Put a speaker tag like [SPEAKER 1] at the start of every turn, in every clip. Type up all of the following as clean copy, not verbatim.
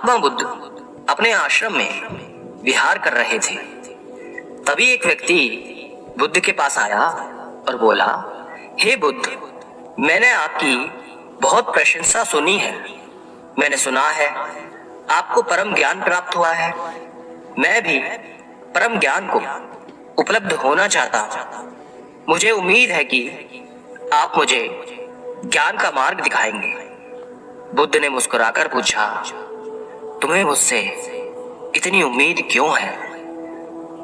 [SPEAKER 1] महात्मा बुद्ध अपने आश्रम में विहार कर रहे थे। तभी एक व्यक्ति बुद्ध के पास आया और बोला, हे बुद्ध, मैंने आपकी बहुत प्रशंसा सुनी है। मैंने सुना है आपको परम ज्ञान प्राप्त हुआ है। मैं भी परम ज्ञान को उपलब्ध होना चाहता हूँ। मुझे उम्मीद है कि आप मुझे ज्ञान का मार्ग दिखाएंगे। बुद्ध ने मुस्कुराकर पूछा, तुम्हें मुझसे इतनी उम्मीद क्यों है?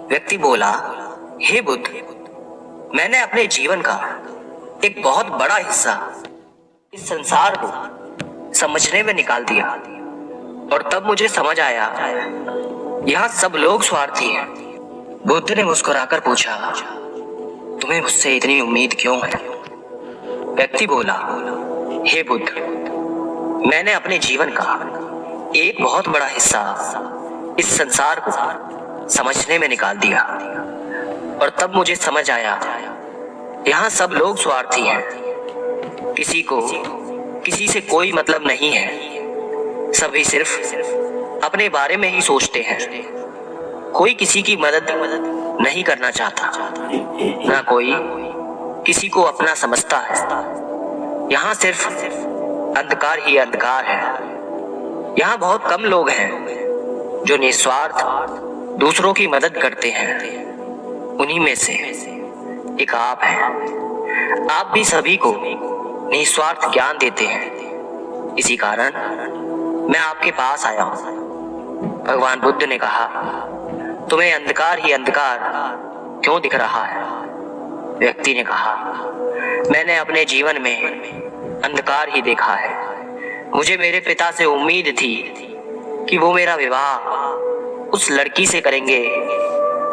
[SPEAKER 1] व्यक्ति बोला, हे बुद्ध, मैंने अपने जीवन का एक बहुत बड़ा हिस्सा इस संसार को समझने में निकाल दिया और तब मुझे समझ आया यहाँ सब लोग स्वार्थी हैं। बुद्ध ने मुस्कुराकर पूछा, तुम्हें मुझसे इतनी उम्मीद क्यों है? व्यक्ति बोला, हे बुद्ध, मैंने अपने जीवन का एक बहुत बड़ा हिस्सा इस संसार को समझने में निकाल दिया और तब मुझे समझ आया यहाँ सब लोग स्वार्थी हैं। किसी को किसी से कोई मतलब नहीं है। सभी सिर्फ अपने बारे में ही सोचते हैं। कोई किसी की मदद नहीं करना चाहता, ना कोई किसी को अपना समझता है। यहाँ सिर्फ अंधकार ही अंधकार है। यहाँ बहुत कम लोग हैं जो निस्वार्थ दूसरों की मदद करते हैं। उन्हीं में से एक आप हैं। आप भी सभी को निस्वार्थ ज्ञान देते हैं। इसी कारण मैं आपके पास आया हूँ। भगवान बुद्ध ने कहा, तुम्हें अंधकार ही अंधकार क्यों दिख रहा है? व्यक्ति ने कहा, मैंने अपने जीवन में अंधकार ही देखा है। मुझे मेरे पिता से उम्मीद थी कि वो मेरा विवाह उस लड़की से करेंगे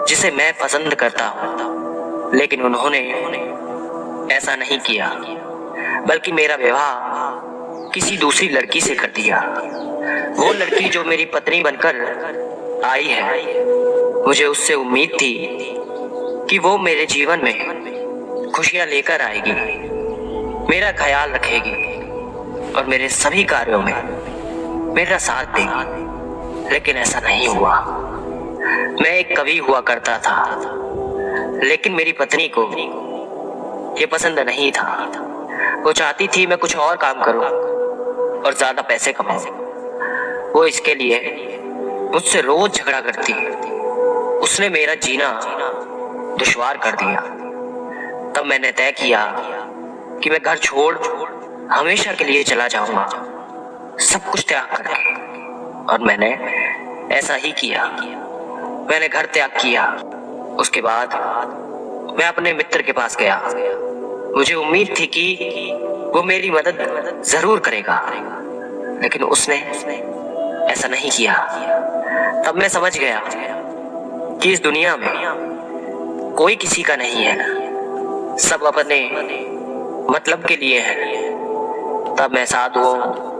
[SPEAKER 1] जिसे मैं पसंद करता हूँ, लेकिन उन्होंने ऐसा नहीं किया, बल्कि मेरा विवाह किसी दूसरी लड़की से कर दिया। वो लड़की जो मेरी पत्नी बनकर आई है, मुझे उससे उम्मीद थी कि वो मेरे जीवन में खुशियां लेकर आएगी, मेरा ख्याल रखेगी और मेरे सभी कार्यों में मेरा साथ देगी। लेकिन ऐसा नहीं हुआ। मैं एक कवि हुआ करता था, लेकिन मेरी पत्नी को ये पसंद नहीं था। वो चाहती थी मैं कुछ और काम करूं और ज्यादा पैसे कमाऊं। वो इसके लिए मुझसे रोज झगड़ा करती। उसने मेरा जीना दुश्वार कर दिया। तब मैंने तय किया कि मैं घर छोड़ हमेशा के लिए चला जाऊंगा, सब कुछ त्याग करके। और मैंने ऐसा ही किया। मैंने घर त्याग किया। उसके बाद मैं अपने मित्र के पास गया। मुझे उम्मीद थी कि वो मेरी मदद जरूर करेगा, लेकिन उसने ऐसा नहीं किया। तब मैं समझ गया कि इस दुनिया में कोई किसी का नहीं है, सब अपने मतलब के लिए है। तब मैं साधुओं,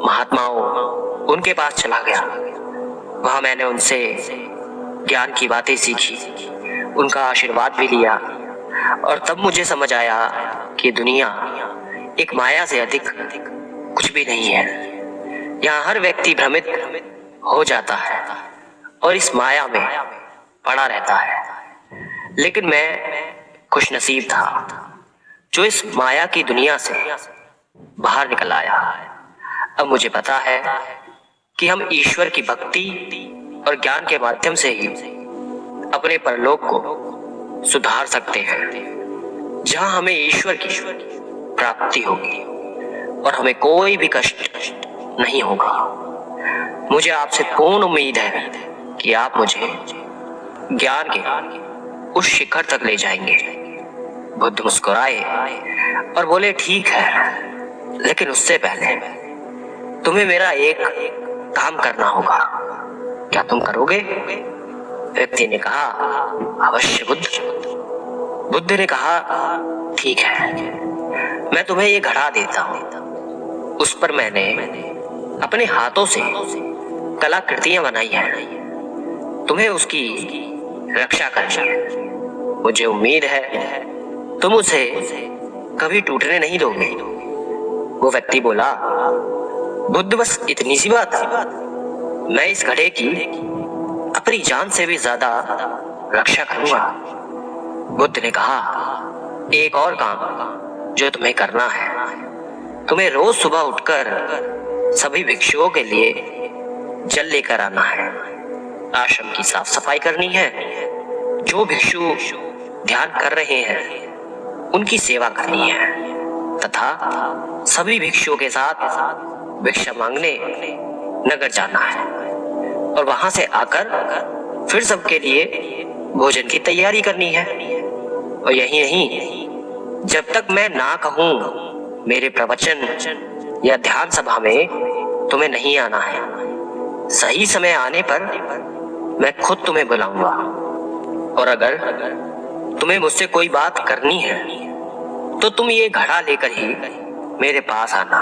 [SPEAKER 1] महात्माओं, उनके पास चला गया। वहां मैंने उनसे ज्ञान की बातें सीखी, उनका आशीर्वाद भी लिया और तब मुझे समझ आया कि दुनिया एक माया से अधिक कुछ भी नहीं है। यहाँ हर व्यक्ति भ्रमित हो जाता है और इस माया में पड़ा रहता है। लेकिन मैं खुशनसीब था जो इस माया की दुनिया से बाहर निकल आया। अब मुझे पता है कि हम ईश्वर की भक्ति और ज्ञान के माध्यम से ही अपने परलोक को सुधार सकते हैं, जहां हमें ईश्वर की प्राप्ति होगी और हमें कोई भी कष्ट नहीं होगा। मुझे आपसे पूर्ण उम्मीद है कि आप मुझे ज्ञान के उस शिखर तक ले जाएंगे। बुद्ध मुस्कुराए और बोले, ठीक है, लेकिन उससे पहले तुम्हें मेरा एक काम करना होगा। क्या तुम करोगे? व्यक्ति ने कहा, अवश्य बुद्ध। बुद्ध ने कहा, ठीक है, मैं तुम्हें ये घड़ा देता हूँ। उस पर मैंने अपने हाथों से कलाकृतियां बनाई हैं। तुम्हें उसकी रक्षा करनी है। मुझे उम्मीद है तुम उसे कभी टूटने नहीं दोगे। वो व्यक्ति बोला, बुद्ध, बस इतनी सी बात? मैं इस घड़े की अपनी जान से भी ज्यादा रक्षा करूंगा। बुद्ध ने कहा, एक और काम जो तुम्हें करना है, तुम्हें रोज सुबह उठकर सभी भिक्षुओं के लिए जल लेकर आना है, आश्रम की साफ सफाई करनी है, जो भिक्षु ध्यान कर रहे हैं उनकी सेवा करनी है, तथा सभी भिक्षुओं के साथ भिक्षा मांगने नगर जाना है और वहां से आकर फिर सबके लिए भोजन की तैयारी करनी है। और यही नहीं, जब तक मैं ना कहूं मेरे प्रवचन या ध्यान सभा में तुम्हें नहीं आना है। सही समय आने पर मैं खुद तुम्हें बुलाऊंगा और अगर तुम्हें मुझसे कोई बात करनी है तो तुम ये घड़ा लेकर ही मेरे पास आना।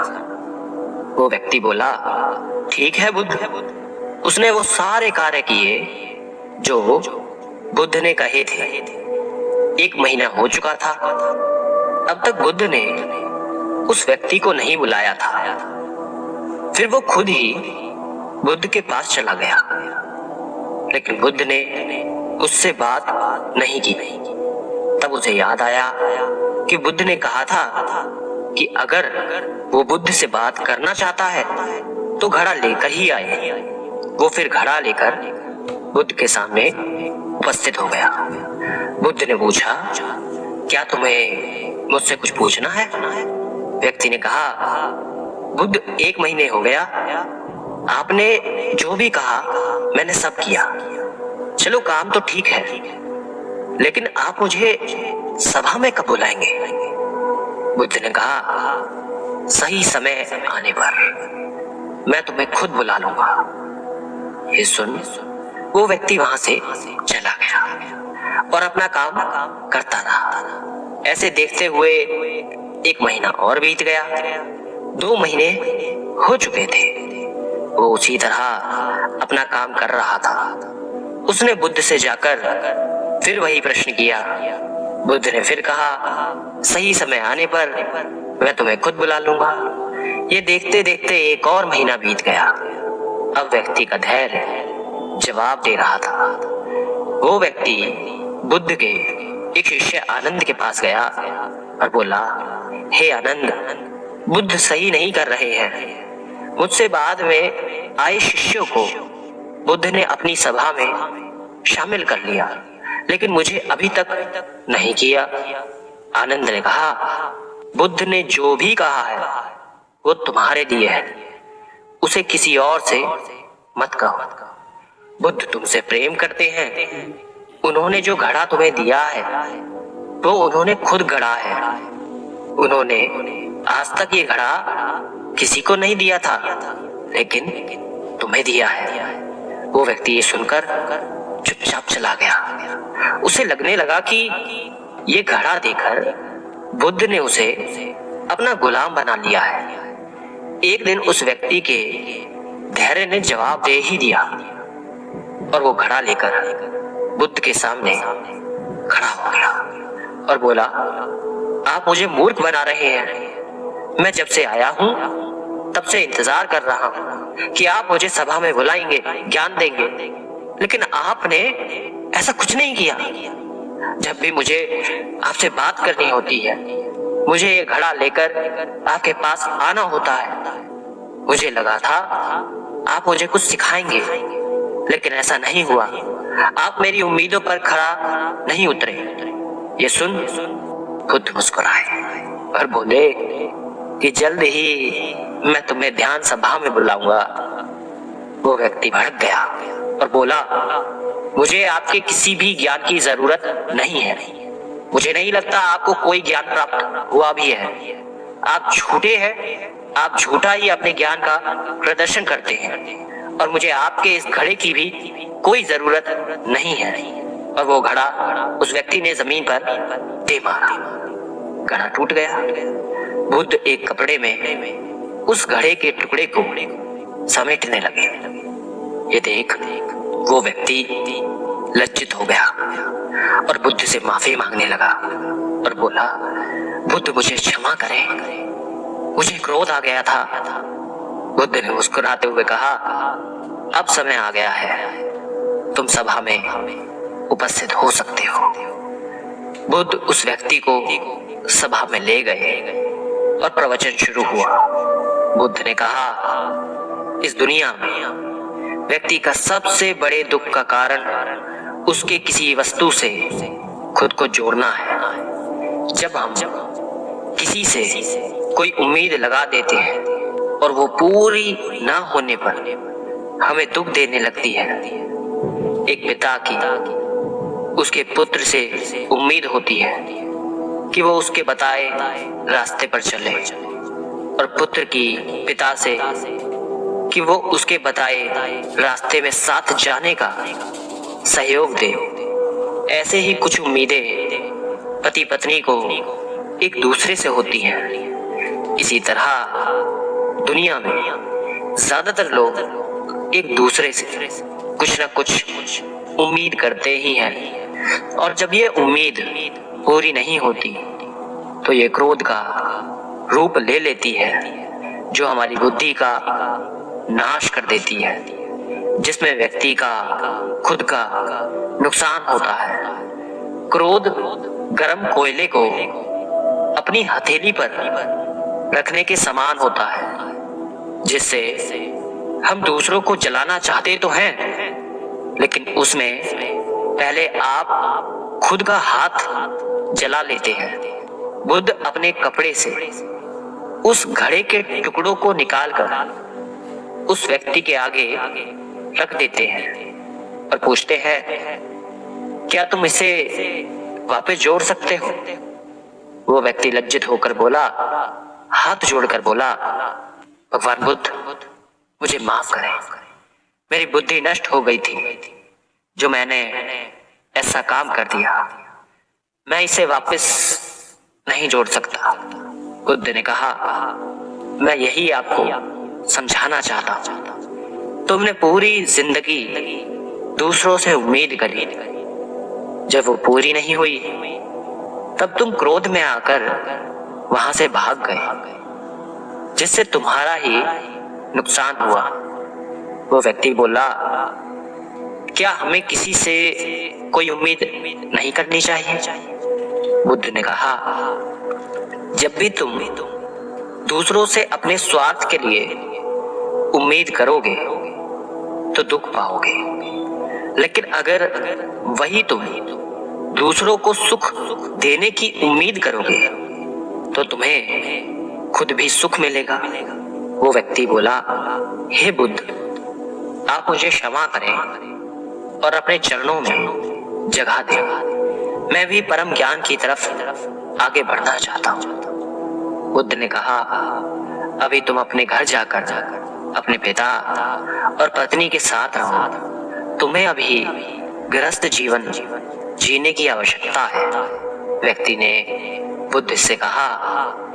[SPEAKER 1] वो व्यक्ति बोला, ठीक है बुद्ध। उसने वो सारे कार्य किए जो बुद्ध ने कहे थे। 1 महीना हो चुका था। अब तक बुद्ध ने उस व्यक्ति को नहीं बुलाया था। फिर वो खुद ही बुद्ध के पास चला गया, लेकिन बुद्ध ने उससे बात नहीं की। तब उसे याद आया कि बुद्ध ने कहा था कि अगर वो बुद्ध से बात करना चाहता है तो घड़ा लेकर ही आए। वो फिर घड़ा लेकर बुद्ध के सामने उपस्थित हो गया। बुद्ध ने पूछा, क्या तुम्हें मुझसे कुछ पूछना है? व्यक्ति ने कहा, बुद्ध 1 महीने हो गया, आपने जो भी कहा मैंने सब किया। चलो काम तो ठीक है, लेकिन आप मुझे सभा में कब बुलाएंगे? बुद्ध ने कहा, सही समय आने पर मैं तुम्हें खुद बुला लूंगा। ये सुन वो व्यक्ति वहां से चला गया और अपना काम करता रहा। ऐसे देखते हुए 1 महीना और बीत गया। 2 महीने हो चुके थे। वो उसी तरह अपना काम कर रहा था। उसने बुद्ध से जाकर फिर वही प्रश्न किया। बुद्ध ने फिर कहा, सही समय आने पर मैं तुम्हें खुद बुला लूंगा। ये देखते देखते 1 और महीना बीत गया। अब व्यक्ति का धैर्य जवाब दे रहा था। वो व्यक्ति बुद्ध के एक शिष्य आनंद के पास गया और बोला, हे आनंद, बुद्ध सही नहीं कर रहे हैं। मुझसे बाद में आए शिष्यों को बुद्ध ने अपनी सभा में शामिल कर लिया, लेकिन मुझे अभी तक नहीं किया। आनंद ने कहा, बुद्ध ने जो भी कहा है वो तुम्हारे लिए है, उसे किसी और से मत कहो। बुद्ध तुमसे प्रेम करते हैं। उन्होंने जो घड़ा तुम्हें दिया है वो उन्होंने खुद गढ़ा है। उन्होंने आज तक ये घड़ा किसी को नहीं दिया था, लेकिन तुम्हें दिया है। वो व्यक्ति ये सुनकर चुपचाप चला गया। उसे लगने लगा कि ये घड़ा देकर बुद्ध ने उसे अपना गुलाम बना लिया है। एक दिन उस व्यक्ति के धैर्य ने जवाब दे ही दिया और वो घड़ा लेकर बुद्ध के सामने खड़ा हो गया और बोला, आप मुझे मूर्ख बना रहे हैं। मैं जब से आया हूं तब से इंतजार कर रहा हूं कि आप मुझे सभा में बुलाएंगे, ज्ञान देंगे, लेकिन आपने ऐसा कुछ नहीं किया। जब भी मुझे आपसे बात करनी होती है, मुझे ये घड़ा लेकर आपके पास आना होता है। मुझे लगा था आप मुझे कुछ सिखाएंगे, लेकिन ऐसा नहीं हुआ। आप मेरी उम्मीदों पर खरा नहीं उतरे। ये सुन बुद्ध मुस्कुराए और बोले कि जल्द ही मैं तुम्हें ध्यान सभा में बुलाऊंगा। वो व्यक्ति भड़क गया और बोला, मुझे आपके किसी भी ज्ञान की जरूरत नहीं है। मुझे नहीं लगता आपको कोई ज्ञान प्राप्त हुआ भी है। आप झूठे हैं। आप झूठा ही अपने ज्ञान का प्रदर्शन करते हैं और मुझे आपके इस घड़े की भी कोई जरूरत नहीं है। और वो घड़ा उस व्यक्ति ने जमीन पर दे मारा। घड़ा टूट गया। बुद्ध एक कपड़े में उस घड़े के टुकड़े को समेटने लगे। ये देख वो व्यक्ति लज्जित हो गया और बुद्ध से माफी मांगने लगा और बोला, बुद्ध मुझे क्षमा करें, मुझे क्रोध आ गया था। बुद्ध ने मुस्कुराते हुए कहा, अब समय आ गया है, तुम सभा में उपस्थित हो सकते हो। बुद्ध उस व्यक्ति को सभा में ले गए और प्रवचन शुरू हुआ। बुद्ध ने कहा, इस दुनिया में व्यक्ति का सबसे बड़े दुख का कारण उसके किसी वस्तु से खुद को जोड़ना है। जब हम किसी से कोई उम्मीद लगा देते हैं और वो पूरी ना होने पर हमें दुख देने लगती है। एक पिता की उसके पुत्र से उम्मीद होती है कि वो उसके बताए रास्ते पर चले, और पुत्र की पिता से कि वो उसके बताए रास्ते में साथ जाने का सहयोग दे। ऐसे ही कुछ उम्मीदें पति पत्नी को एक दूसरे से होती हैं। इसी तरह दुनिया में ज्यादातर लोग एक दूसरे से कुछ न कुछ उम्मीद करते ही हैं, और जब ये उम्मीद पूरी नहीं होती तो ये क्रोध का रूप ले लेती है, जो हमारी बुद्धि का नाश कर देती है, जिसमें व्यक्ति का खुद का नुकसान होता है। क्रोध गर्म कोयले को अपनी हथेली पर रखने के समान होता है, जिससे हम दूसरों को जलाना चाहते तो हैं, लेकिन उसमें पहले आप खुद का हाथ जला लेते हैं। बुद्ध अपने कपड़े से उस घड़े के टुकड़ों को निकालकर उस व्यक्ति के आगे रख देते हैं और पूछते हैं, क्या तुम इसे वापस जोड़ सकते हो? वो व्यक्ति लज्जित होकर बोला, हाथ जोड़कर बोला, भगवान बुद्ध, मुझे माफ करें, मेरी बुद्धि नष्ट हो गई थी जो मैंने ऐसा काम कर दिया। मैं इसे वापस नहीं जोड़ सकता। बुद्ध ने कहा, मैं यही आपको समझाना चाहता हूं। तुमने पूरी जिंदगी दूसरों से उम्मीद करी, जब वो पूरी नहीं हुई तब तुम क्रोध में आकर वहां से भाग गए, जिससे तुम्हारा ही नुकसान हुआ। वो व्यक्ति बोला, क्या हमें किसी से कोई उम्मीद नहीं करनी चाहिए? बुद्ध ने कहा, जब भी तुम दूसरों से अपने स्वार्थ के लिए उम्मीद करोगे तो दुख पाओगे, लेकिन अगर वही तुम दूसरों को सुख देने की उम्मीद करोगे तो तुम्हें खुद भी सुख मिलेगा। वो व्यक्ति बोला, हे बुद्ध, आप मुझे क्षमा करें और अपने चरणों में जगह दें। मैं भी परम ज्ञान की तरफ आगे बढ़ना चाहता हूँ। बुद्ध ने कहा, अभी तुम अपने घर जाकर अपने पिता और पत्नी के साथ रहो। तुम्हें अभी गृहस्थ जीवन जीने की आवश्यकता है। व्यक्ति ने बुद्ध से कहा,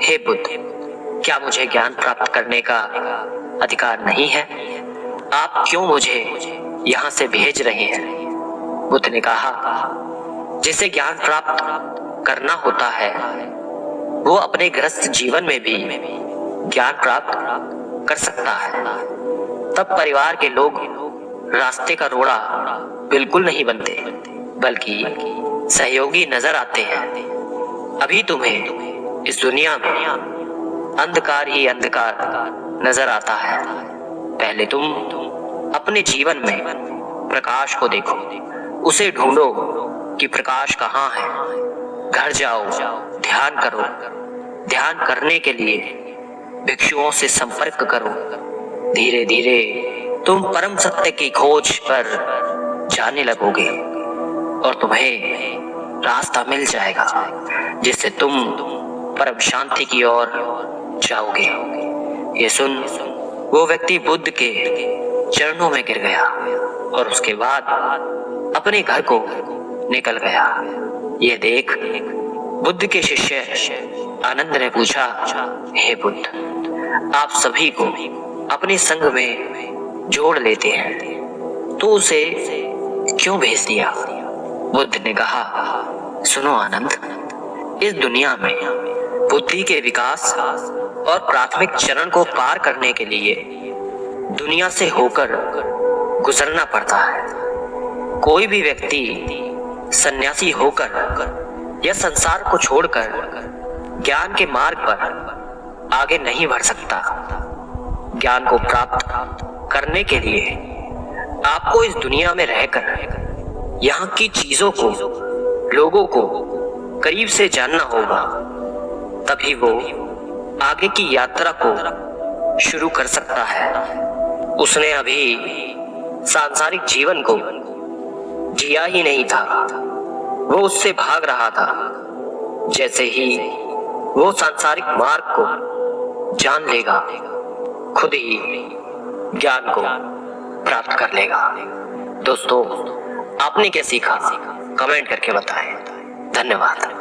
[SPEAKER 1] हे बुद्ध, क्या मुझे ज्ञान प्राप्त करने का अधिकार नहीं है? आप क्यों मुझे यहाँ से भेज रहे हैं? बुद्ध ने कहा, जिसे ज्ञान प्राप्त करना होता है वो अपने गृहस्थ जीवन में भी ज्ञान प्राप्त कर सकता है। तब परिवार के लोग रास्ते का रोड़ा बिल्कुल नहीं बनते, बल्कि सहयोगी नजर आते हैं। अभी तुम्हें इस दुनिया में अंधकार ही अंधकार नजर आता है। पहले तुम अपने जीवन में प्रकाश को देखो, उसे ढूंढो कि प्रकाश कहाँ है। घर जाओ, ध्यान करो। ध्यान करने के लिए भिक्षुओं से संपर्क करो। धीरे धीरे तुम परम सत्य की खोज पर जाने लगोगे और तुम्हें रास्ता मिल जाएगा, जिससे तुम परम शांति की ओर जाओगे। ये सुन वो व्यक्ति बुद्ध के चरणों में गिर गया और उसके बाद अपने घर को निकल गया। ये देख बुद्ध के शिष्य आनंद ने पूछा, हे बुद्ध, आप सभी को अपने संग में जोड़ लेते हैं, तो उसे क्यों भेज दिया? बुद्ध ने कहा, सुनो आनंद, इस दुनिया में बुद्धि के विकास और प्राथमिक चरण को पार करने के लिए दुनिया से होकर गुजरना पड़ता है। कोई भी व्यक्ति सन्यासी होकर या संसार को छोड़कर ज्ञान के मार्ग पर आगे नहीं बढ़ सकता। ज्ञान को प्राप्त करने के लिए आपको इस दुनिया में रहकर यहाँ की चीजों को, लोगों को करीब से जानना होगा। तभी वो आगे की यात्रा को शुरू कर सकता है। उसने अभी सांसारिक जीवन को जिया ही नहीं था, वो उससे भाग रहा था। जैसे ही वो सांसारिक मार्ग को जान लेगा, खुद ही ज्ञान को प्राप्त कर लेगा। दोस्तों, आपने क्या सीखा कमेंट करके बताएं। धन्यवाद।